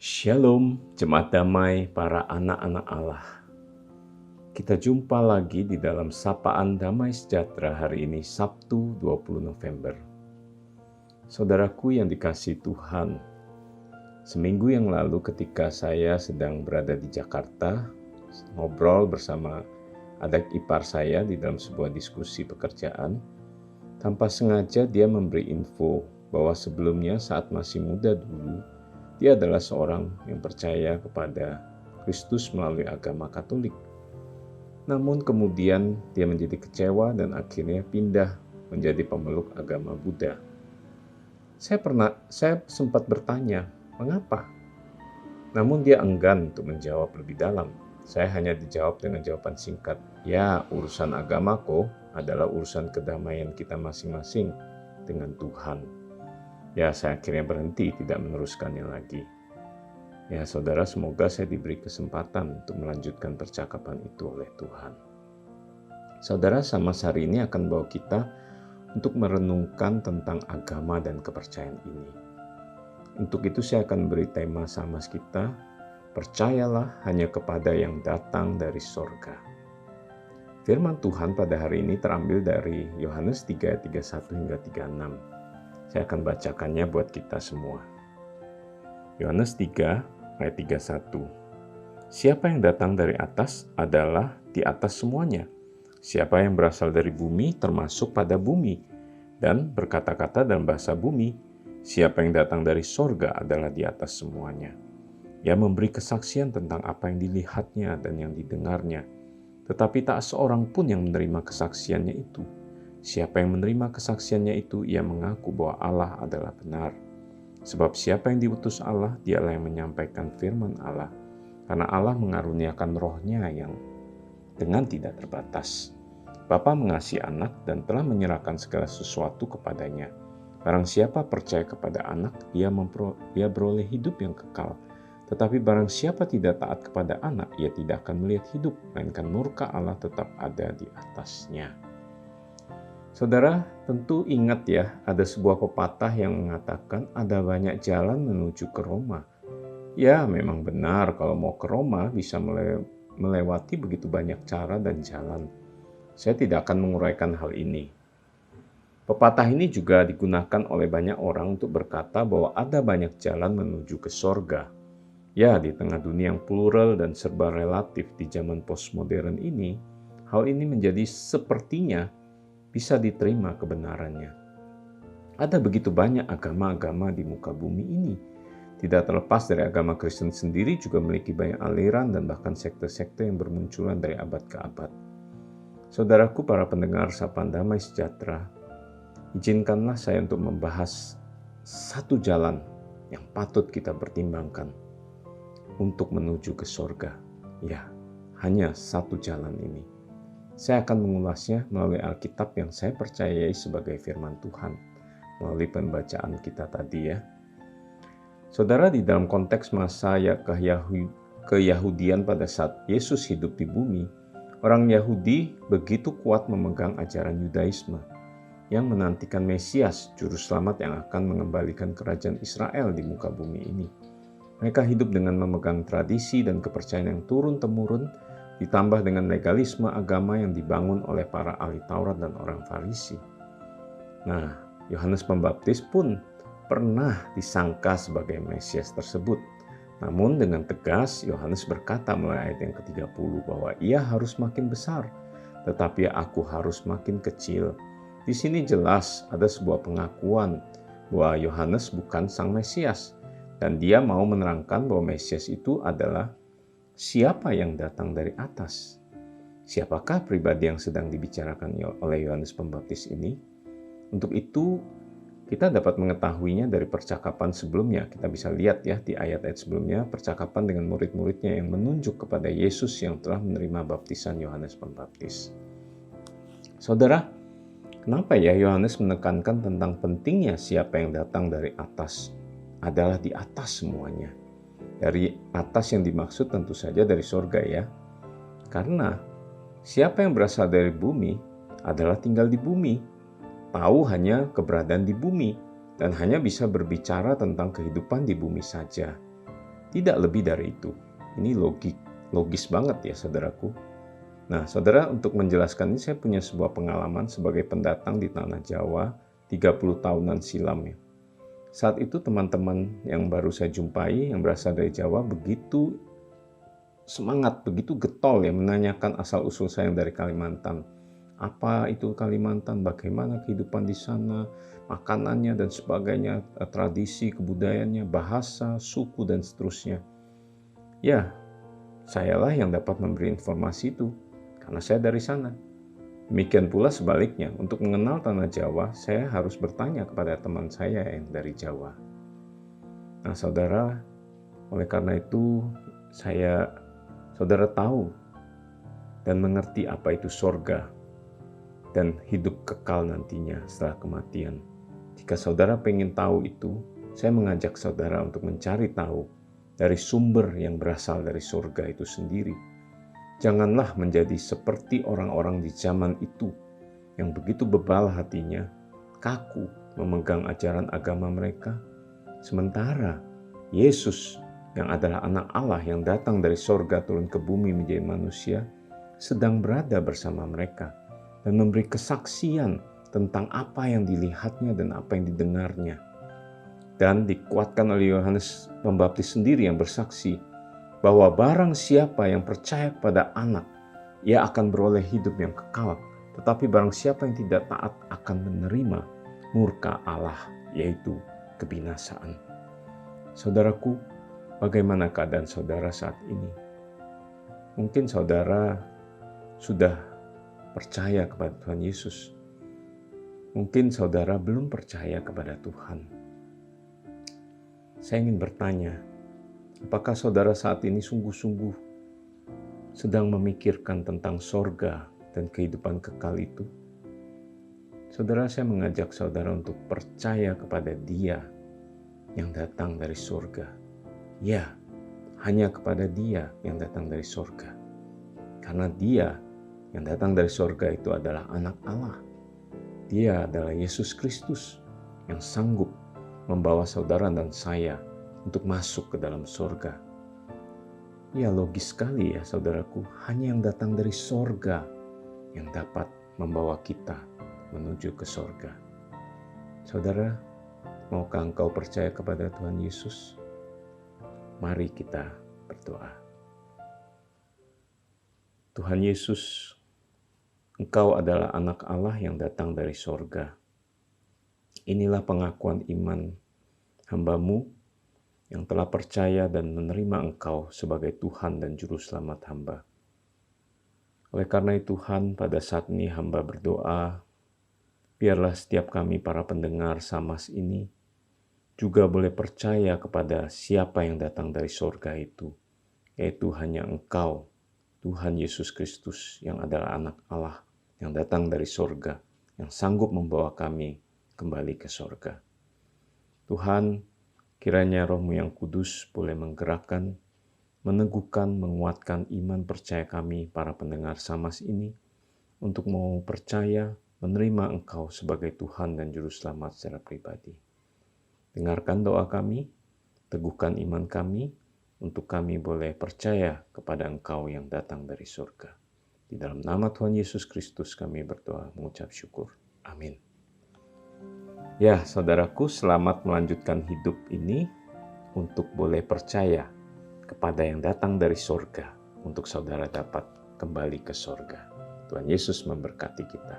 Shalom, jemaat damai para anak-anak Allah. Kita jumpa lagi di dalam Sapaan Damai Sejahtera hari ini, Sabtu 20 November. Saudaraku yang dikasihi Tuhan, seminggu yang lalu ketika saya sedang berada di Jakarta, ngobrol bersama adik ipar saya di dalam sebuah diskusi pekerjaan, tanpa sengaja dia memberi info bahwa sebelumnya saat masih muda dulu, dia adalah seorang yang percaya kepada Kristus melalui agama Katolik. Namun kemudian dia menjadi kecewa dan akhirnya pindah menjadi pemeluk agama Buddha. Saya sempat bertanya, mengapa? Namun dia enggan untuk menjawab lebih dalam. Saya hanya dijawab dengan jawaban singkat, ya urusan agamaku adalah urusan kedamaian kita masing-masing dengan Tuhan. Ya, saya akhirnya berhenti, tidak meneruskannya lagi. Ya, saudara, semoga saya diberi kesempatan untuk melanjutkan percakapan itu oleh Tuhan. Saudara, sama hari ini akan bawa kita untuk merenungkan tentang agama dan kepercayaan ini. Untuk itu saya akan beri tema sama kita, percayalah hanya kepada yang datang dari sorga. Firman Tuhan pada hari ini terambil dari Yohanes 3, 31 hingga 36. Saya akan bacakannya buat kita semua. Yohanes 3 ayat 31. Siapa yang datang dari atas adalah di atas semuanya. Siapa yang berasal dari bumi termasuk pada bumi dan berkata-kata dalam bahasa bumi. Siapa yang datang dari sorga adalah di atas semuanya. Ia memberi kesaksian tentang apa yang dilihatnya dan yang didengarnya. Tetapi tak seorang pun yang menerima kesaksiannya itu. Siapa yang menerima kesaksiannya itu, ia mengaku bahwa Allah adalah benar. Sebab siapa yang diutus Allah, dialah yang menyampaikan firman Allah. Karena Allah mengaruniakan rohnya yang dengan tidak terbatas. Bapa mengasihi anak dan telah menyerahkan segala sesuatu kepadanya. Barang siapa percaya kepada anak, ia beroleh hidup yang kekal. Tetapi barang siapa tidak taat kepada anak, ia tidak akan melihat hidup, melainkan murka Allah tetap ada di atasnya. Saudara, tentu ingat ya, ada sebuah pepatah yang mengatakan ada banyak jalan menuju ke Roma. Ya, memang benar kalau mau ke Roma bisa melewati begitu banyak cara dan jalan. Saya tidak akan menguraikan hal ini. Pepatah ini juga digunakan oleh banyak orang untuk berkata bahwa ada banyak jalan menuju ke sorga. Ya, di tengah dunia yang plural dan serba relatif di zaman postmodern ini, hal ini menjadi sepertinya bisa diterima kebenarannya. Ada begitu banyak agama-agama di muka bumi ini. Tidak terlepas dari agama Kristen sendiri juga memiliki banyak aliran dan bahkan sekte-sekte yang bermunculan dari abad ke abad. Saudaraku para pendengar Sapaan Damai Sejahtera, izinkanlah saya untuk membahas satu jalan yang patut kita pertimbangkan untuk menuju ke sorga. Ya, hanya satu jalan ini. Saya akan mengulasnya melalui Alkitab yang saya percayai sebagai firman Tuhan, melalui pembacaan kita tadi ya. Saudara, di dalam konteks masa keyahudian pada saat Yesus hidup di bumi, orang Yahudi begitu kuat memegang ajaran Yudaisme yang menantikan Mesias, juru selamat yang akan mengembalikan kerajaan Israel di muka bumi ini. Mereka hidup dengan memegang tradisi dan kepercayaan yang turun-temurun, ditambah dengan legalisme agama yang dibangun oleh para ahli Taurat dan orang Farisi. Nah, Yohanes Pembaptis pun pernah disangka sebagai Mesias tersebut. Namun dengan tegas, Yohanes berkata melalui ayat yang ke-30 bahwa ia harus makin besar, tetapi aku harus makin kecil. Di sini jelas ada sebuah pengakuan bahwa Yohanes bukan sang Mesias, dan dia mau menerangkan bahwa Mesias itu adalah siapa yang datang dari atas? Siapakah pribadi yang sedang dibicarakan oleh Yohanes Pembaptis ini? Untuk itu, kita dapat mengetahuinya dari percakapan sebelumnya. Kita bisa lihat ya di ayat-ayat sebelumnya, percakapan dengan murid-muridnya yang menunjuk kepada Yesus yang telah menerima baptisan Yohanes Pembaptis. Saudara, kenapa ya Yohanes menekankan tentang pentingnya siapa yang datang dari atas adalah di atas semuanya? Dari atas yang dimaksud tentu saja dari sorga ya. Karena siapa yang berasal dari bumi adalah tinggal di bumi, tahu hanya keberadaan di bumi, dan hanya bisa berbicara tentang kehidupan di bumi saja. Tidak lebih dari itu. Ini logis banget ya saudaraku. Nah saudara, untuk menjelaskan ini saya punya sebuah pengalaman sebagai pendatang di tanah Jawa 30 tahunan silam ya. Saat itu teman-teman yang baru saya jumpai yang berasal dari Jawa begitu semangat, begitu getol ya menanyakan asal-usul saya yang dari Kalimantan. Apa itu Kalimantan, bagaimana kehidupan di sana, makanannya dan sebagainya, tradisi, kebudayaannya, bahasa, suku dan seterusnya. Ya, sayalah yang dapat memberi informasi itu karena saya dari sana. Demikian pula sebaliknya, untuk mengenal tanah Jawa, saya harus bertanya kepada teman saya yang dari Jawa. Nah, saudara, oleh karena itu saudara tahu dan mengerti apa itu sorga dan hidup kekal nantinya setelah kematian. Jika saudara pengen tahu itu, saya mengajak saudara untuk mencari tahu dari sumber yang berasal dari sorga itu sendiri. Janganlah menjadi seperti orang-orang di zaman itu yang begitu bebal hatinya, kaku memegang ajaran agama mereka. Sementara Yesus yang adalah anak Allah yang datang dari sorga turun ke bumi menjadi manusia, sedang berada bersama mereka dan memberi kesaksian tentang apa yang dilihatnya dan apa yang didengarnya. Dan dikuatkan oleh Yohanes Pembaptis sendiri yang bersaksi bahwa barang siapa yang percaya kepada anak, ia akan beroleh hidup yang kekal. Tetapi barang siapa yang tidak taat akan menerima murka Allah, yaitu kebinasaan. Saudaraku, bagaimana keadaan saudara saat ini? Mungkin saudara sudah percaya kepada Tuhan Yesus. Mungkin saudara belum percaya kepada Tuhan. Saya ingin bertanya, apakah saudara saat ini sungguh-sungguh sedang memikirkan tentang sorga dan kehidupan kekal itu? Saudara, saya mengajak saudara untuk percaya kepada Dia yang datang dari sorga. Ya, hanya kepada Dia yang datang dari sorga. Karena Dia yang datang dari sorga itu adalah anak Allah. Dia adalah Yesus Kristus yang sanggup membawa saudara dan saya untuk masuk ke dalam sorga. Ya, logis sekali ya saudaraku, hanya yang datang dari sorga yang dapat membawa kita menuju ke sorga. Saudara, maukah engkau percaya kepada Tuhan Yesus? Mari kita berdoa. Tuhan Yesus, Engkau adalah anak Allah yang datang dari sorga. Inilah pengakuan iman hamba-Mu yang telah percaya dan menerima Engkau sebagai Tuhan dan Juru Selamat hamba. Oleh karena itu Tuhan, pada saat ini hamba berdoa, biarlah setiap kami para pendengar Samas ini juga boleh percaya kepada siapa yang datang dari sorga itu, yaitu hanya Engkau, Tuhan Yesus Kristus yang adalah anak Allah yang datang dari sorga, yang sanggup membawa kami kembali ke sorga. Tuhan, kiranya Roh-Mu yang kudus boleh menggerakkan, meneguhkan, menguatkan iman percaya kami para pendengar Samas ini untuk mau percaya, menerima Engkau sebagai Tuhan dan Juru Selamat secara pribadi. Dengarkan doa kami, teguhkan iman kami, untuk kami boleh percaya kepada Engkau yang datang dari surga. Di dalam nama Tuhan Yesus Kristus kami berdoa mengucap syukur. Amin. Ya, saudaraku, selamat melanjutkan hidup ini untuk boleh percaya kepada yang datang dari surga untuk saudara dapat kembali ke surga. Tuhan Yesus memberkati kita.